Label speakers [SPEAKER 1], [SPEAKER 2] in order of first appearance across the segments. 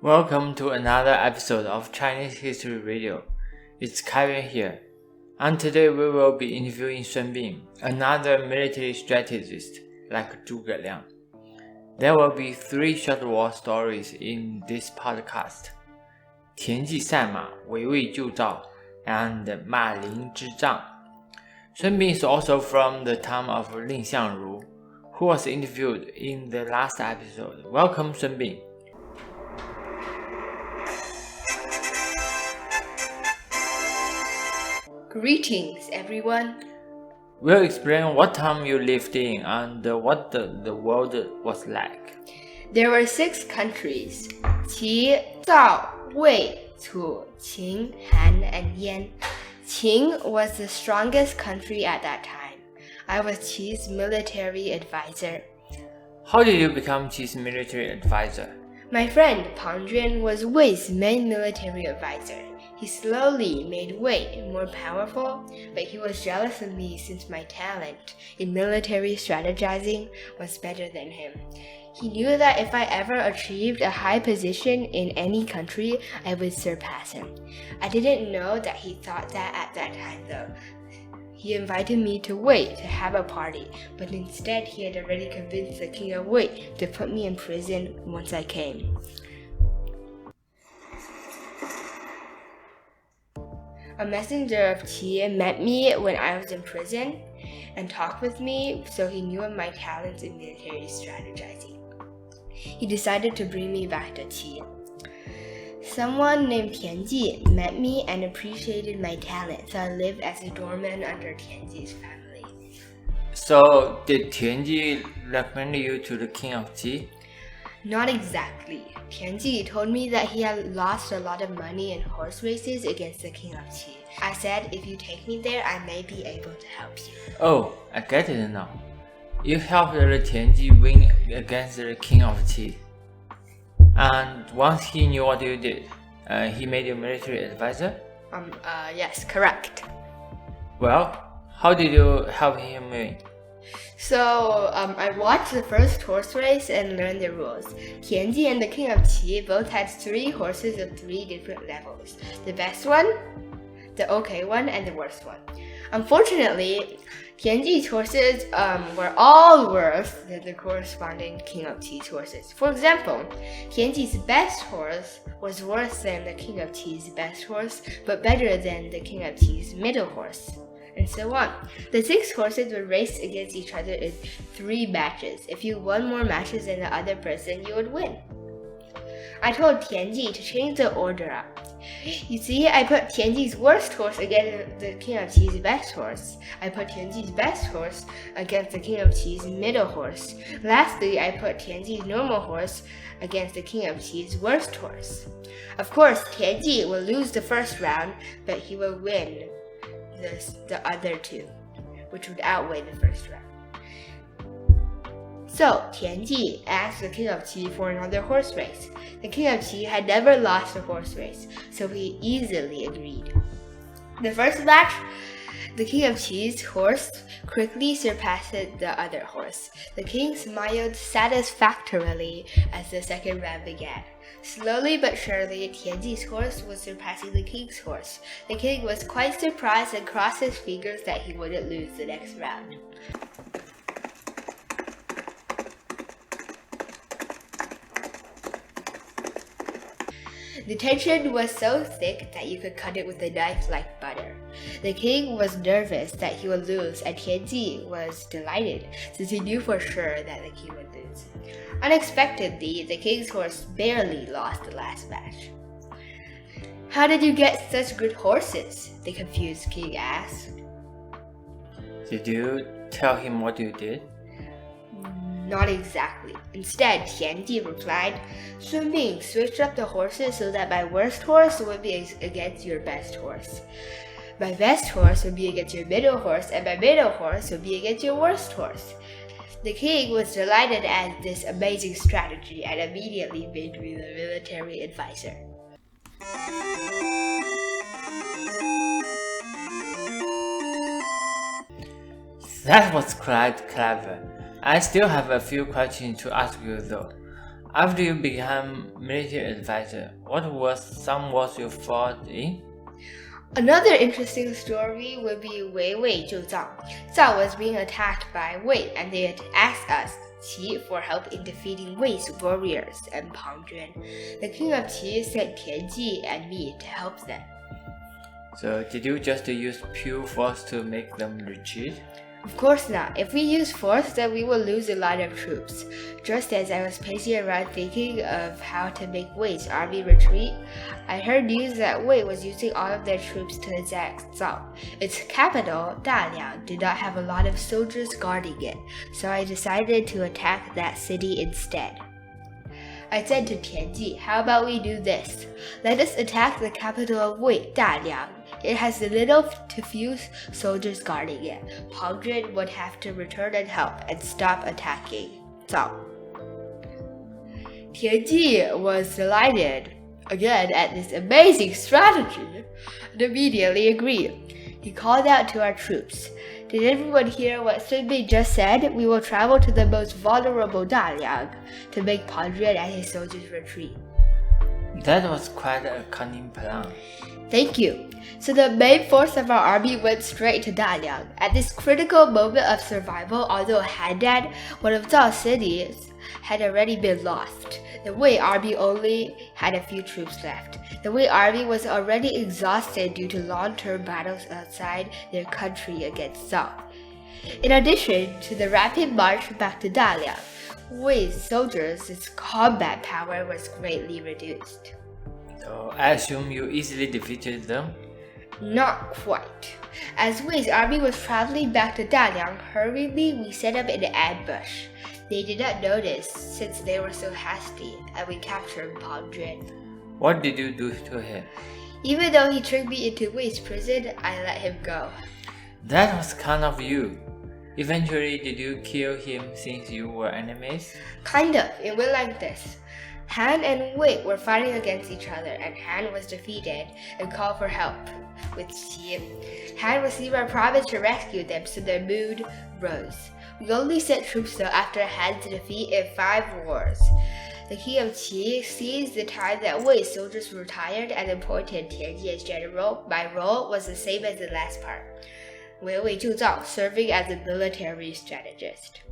[SPEAKER 1] Welcome to another episode of Chinese History Radio. It's Kevin here, and today we will be interviewing Sun Bin, another military strategist like Zhuge Liang. There will be 3 short war stories in this podcast: 田忌赛马、围魏救赵 and 马陵之战. Sun Bin is also from the town of Ling Xiangru, who was interviewed in the last episode. Welcome, Sun Bin.
[SPEAKER 2] Greetings, everyone.
[SPEAKER 1] We'll explain what time you lived in and what the world was like.
[SPEAKER 2] There were 6 countries: Qi, Zhao, Wei, Cu, Qin, Han, and Yan. Qin was the strongest country at that time. I was Qi's military advisor.
[SPEAKER 1] How did you become Qi's military advisor?
[SPEAKER 2] My friend Pang Juan was Wei's main military advisor. He slowly made Wei more powerful, but he was jealous of me since my talent in military strategizing was better than him. He knew that if I ever achieved a high position in any country, I would surpass him. I didn't know that he thought that at that time though. He invited me to Wei to have a party, but instead he had already convinced the king of Wei to put me in prison once I came. A messenger of Qi met me when I was in prison and talked with me, so he knew of my talents in military strategizing. He decided to bring me back to Qi. Someone named Tianji met me and appreciated my talent, so I lived as a doorman under Tianji's family.
[SPEAKER 1] So, did Tianji recommend you to the king of Qi?
[SPEAKER 2] Not exactly. Tianji told me that he had lost a lot of money in horse races against the king of Qi. I said, if you take me there, I may be able to help you.
[SPEAKER 1] Oh, I get it now. You helped the Tianji win against the king of Qi. And once he knew what you did, he made you military advisor?
[SPEAKER 2] Yes, correct.
[SPEAKER 1] Well, how did you help him win?
[SPEAKER 2] So, I watched the first horse race and learned the rules. Tianji and the king of Qi both had 3 horses of 3 different levels. The best one, the okay one, and the worst one. Unfortunately, Tianji's horses were all worse than the corresponding king of Qi's horses. For example, Tianji's best horse was worse than the king of Qi's best horse, but better than the king of Qi's middle horse, and so on. The 6 horses would race against each other in 3 matches. If you won more matches than the other person, you would win. I told Tianji to change the order up. You see, I put Tianji's worst horse against the king of Qi's best horse. I put Tianji's best horse against the king of Qi's middle horse. Lastly, I put Tianji's normal horse against the king of Qi's worst horse. Of course, Tianji will lose the first round, but he will win the other 2, which would outweigh the first round. So, Tianji asked the king of Qi for another horse race. The king of Qi had never lost a horse race, so he easily agreed. The first match, the king of Qi's horse quickly surpassed the other horse. The king smiled satisfactorily as the second round began. Slowly but surely, Tianji's horse was surpassing the king's horse. The king was quite surprised and crossed his fingers that he wouldn't lose the next round. The tension was so thick that you could cut it with a knife like butter. The king was nervous that he would lose, and Tianji was delighted, since he knew for sure that the king would lose. Unexpectedly, the king's horse barely lost the last match. "How did you get such good horses?" the confused king asked.
[SPEAKER 1] Did you tell him what you did?
[SPEAKER 2] Not exactly. Instead, Tianji replied, "Sun Bin switched up the horses so that my worst horse would be against your best horse. My best horse would be against your middle horse, and my middle horse would be against your worst horse." The king was delighted at this amazing strategy and immediately made me the military advisor.
[SPEAKER 1] That was quite clever. I still have a few questions to ask you though. After you became military advisor, what was you fought in?
[SPEAKER 2] Another interesting story would be Wei Wei Zhou Zhao. Zhao was being attacked by Wei, and they had asked us, Qi, for help in defeating Wei's warriors and Pang Juan. The king of Qi sent Tian Ji and me to help them.
[SPEAKER 1] So did you just use pure force to make them retreat?
[SPEAKER 2] Of course not. If we use force, then we will lose a lot of troops. Just as I was pacing around thinking of how to make Wei's army retreat, I heard news that Wei was using all of their troops to attack Zhao. Its capital, Daliang, did not have a lot of soldiers guarding it, so I decided to attack that city instead. I said to Tianji, how about we do this? Let us attack the capital of Wei, Daliang. It has little to few soldiers guarding it. Pang Juan would have to return and help and stop attacking Zhao. Tianji was delighted again at this amazing strategy and immediately agreed. He called out to our troops. Did everyone hear what Sun Bing just said? We will travel to the most vulnerable Daliang to make Pang Juan and his soldiers retreat.
[SPEAKER 1] That was quite a cunning plan.
[SPEAKER 2] Thank you. So the main force of our army went straight to Daliang. At this critical moment of survival, although Handan, one of Zhao's cities, had already been lost, the Wei army only had a few troops left. The Wei army was already exhausted due to long-term battles outside their country against Zhao. In addition to the rapid march back to Daliang, Wei's soldiers' combat power was greatly reduced.
[SPEAKER 1] So I assume you easily defeated them?
[SPEAKER 2] Not quite. As Wei's army was traveling back to Daliang, hurriedly we set up an ambush. They did not notice since they were so hasty, and we captured Pang Juan.
[SPEAKER 1] What did you do to him?
[SPEAKER 2] Even though he tricked me into Wei's prison, I let him go.
[SPEAKER 1] That was kind of you. Eventually, did you kill him since you were enemies?
[SPEAKER 2] Kind of. It went like this. Han and Wei were fighting against each other, and Han was defeated and called for help with Qi. Han received our promise to rescue them, so their mood rose. We only sent troops though after Han's defeat in 5 wars. The king of Qi seized the time that Wei's soldiers were tired and appointed Tianji as general. My role was the same as the last part. Wei Wei Zhou Zhao, serving as a military strategist.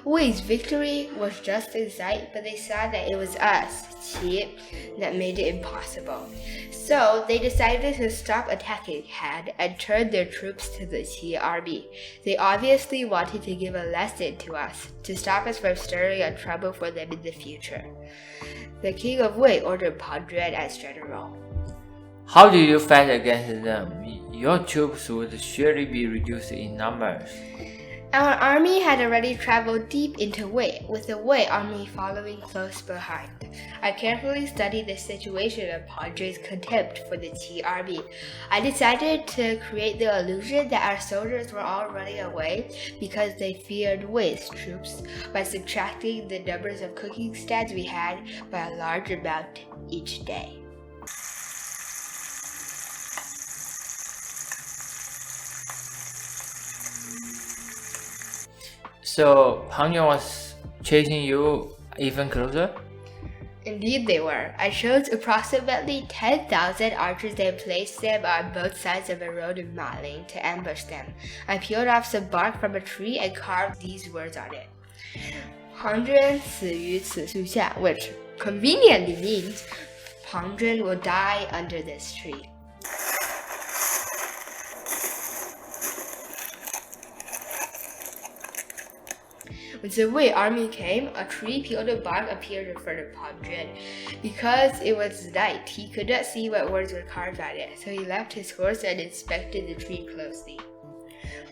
[SPEAKER 2] Wei's victory was just in sight, but they saw that it was us, Qi, that made it impossible. So they decided to stop attacking Han and turn their troops to the Qi army. They obviously wanted to give a lesson to us, to stop us from stirring up trouble for them in the future. The king of Wei ordered Pang Juan as general.
[SPEAKER 1] How did you fight against them? Your troops would surely be reduced in numbers.
[SPEAKER 2] Our army had already traveled deep into Wei, with the Wei army following close behind. I carefully studied the situation of Pang Juan's contempt for the Qi army. I decided to create the illusion that our soldiers were all running away because they feared Wei's troops by subtracting the numbers of cooking stands we had by a large amount each day.
[SPEAKER 1] So Pang Juan was chasing you even closer?
[SPEAKER 2] Indeed they were. I chose approximately 10,000 archers and placed them on both sides of a road in Maling to ambush them. I peeled off some bark from a tree and carved these words on it. 庞涓死于此树下, which conveniently means Pang Juan will die under this tree. When the Wei army came, a tree peeled of bark appeared in front of Pang Juan. Because it was night, he could not see what words were carved on it, so he left his horse and inspected the tree closely.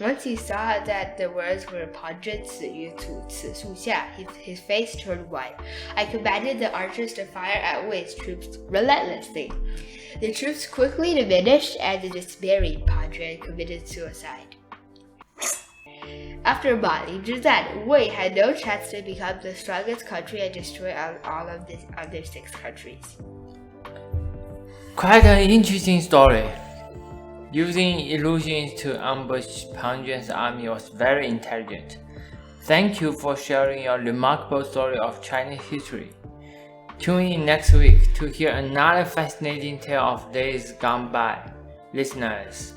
[SPEAKER 2] Once he saw that the words were 庞涓死于此树下, his face turned white. I commanded the archers to fire at Wei's troops relentlessly. The troops quickly diminished, and the despairing Pang Juan committed suicide. After Mali Zizan, Wei had no chance to become the strongest country and destroy all of the other 6 countries.
[SPEAKER 1] Quite an interesting story. Using illusions to ambush Pang Juan's army was very intelligent. Thank you for sharing your remarkable story of Chinese history. Tune in next week to hear another fascinating tale of days gone by. Listeners,